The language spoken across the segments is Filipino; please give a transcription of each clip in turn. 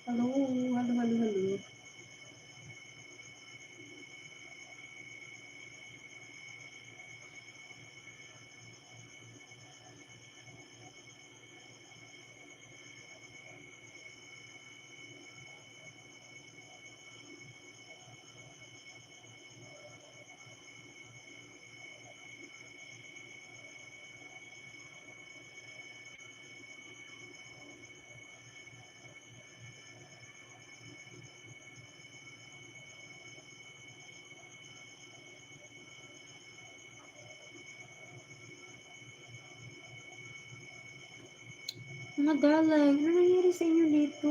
Hello, hello, hello, hello. Mga dalay, ano nangyari sa inyo dito?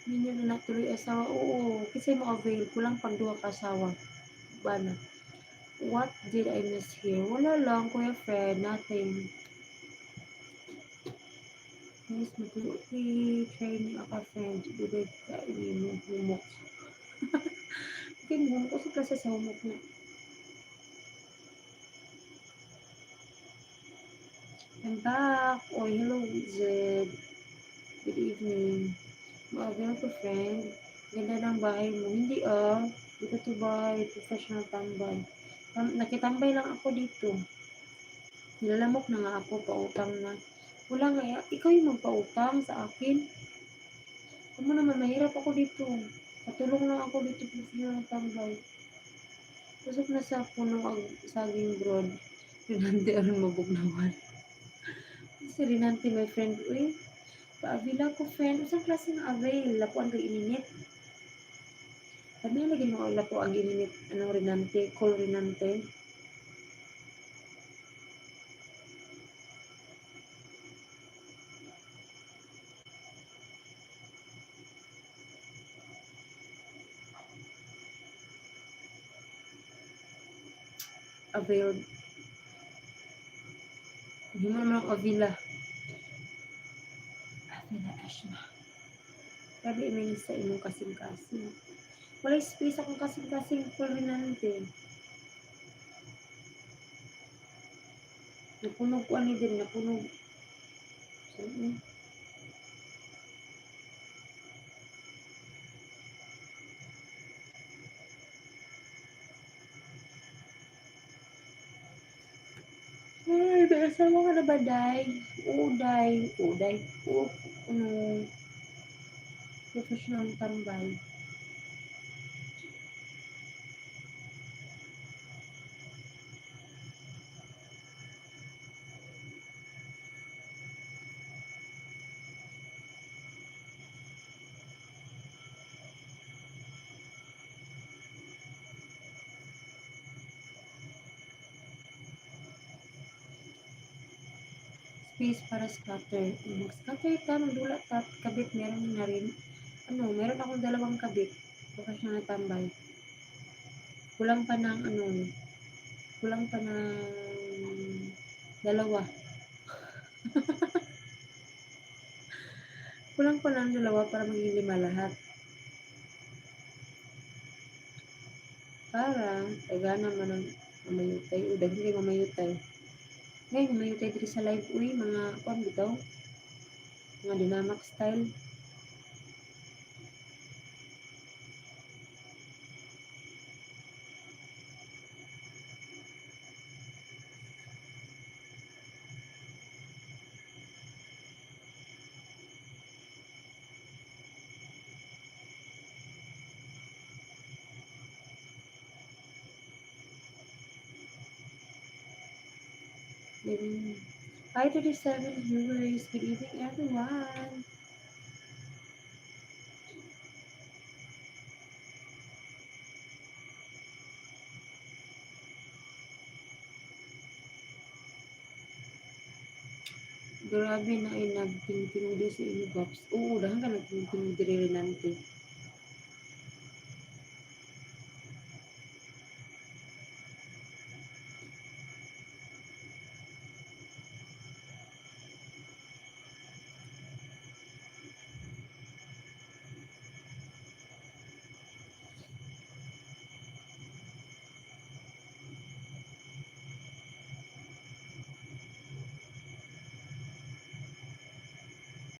Hindi nyo na natuloy asawa? Oo, kasi mo avail ko lang pag duha ka asawa. Bana. What did I miss here? Wala lang, Kuya Fred, nothing. Yes, matulog. Try niyo ako, friend. Dudod ka, mo, humok. Okay, humok. Kasi klase sa humok na. I'm back. Oh, hello, Zed. Good evening. Maagal ko, friend. Ganda ng bahay mo. Hindi dito to bahay. Professional tambay. Nakitambay lang ako dito. Nilalamok na nga ako. Pautang na. Wala nga. Ikaw yung magpautang sa akin. Ano naman, mahirap ako dito. Patulong lang ako dito. Professional tambay. Pusok na sa puno ang saging broad. Rinante aron mabugnawan. Si Rinante, my friend. Uy, paabila ko, friend. Isang klase ng avail. Lapuan kay ininit. Sabi lagi mo lapo ang ininit. Anong Rinante? Call Rinante. Avail. Hindi mo naman ang avila. Avila Ashma. Sabi imin sa imong kasing-kasing. Wala space akong kasing-kasing call Rinante. Napunog ko ani din. Napunog. So, ay, may asawa ka na ba, Day? Oo, Day. Oo, Day. Oo, ano, professional tambay. Space para scatter. Mag-scatter ka, magdulat ka, kabit, meron na rin. Ano, meron akong dalawang kabit. Professional na tambay. Kulang pa ng, ano, kulang pa ng dalawa. Kulang pa ng dalawa para maging lima lahat. Para, tagana man ang mamayutay. O, daghan kayo mamayutay. Ngayon, mamayutay dito sa live. Uy, mga, kung bitaw, mga dynamic style. Hi, 37 viewers. Good evening, everyone. Grabe na ay nagtingting di sa inyo, Bops. Oo, dahil ka nagtingting di rin nante.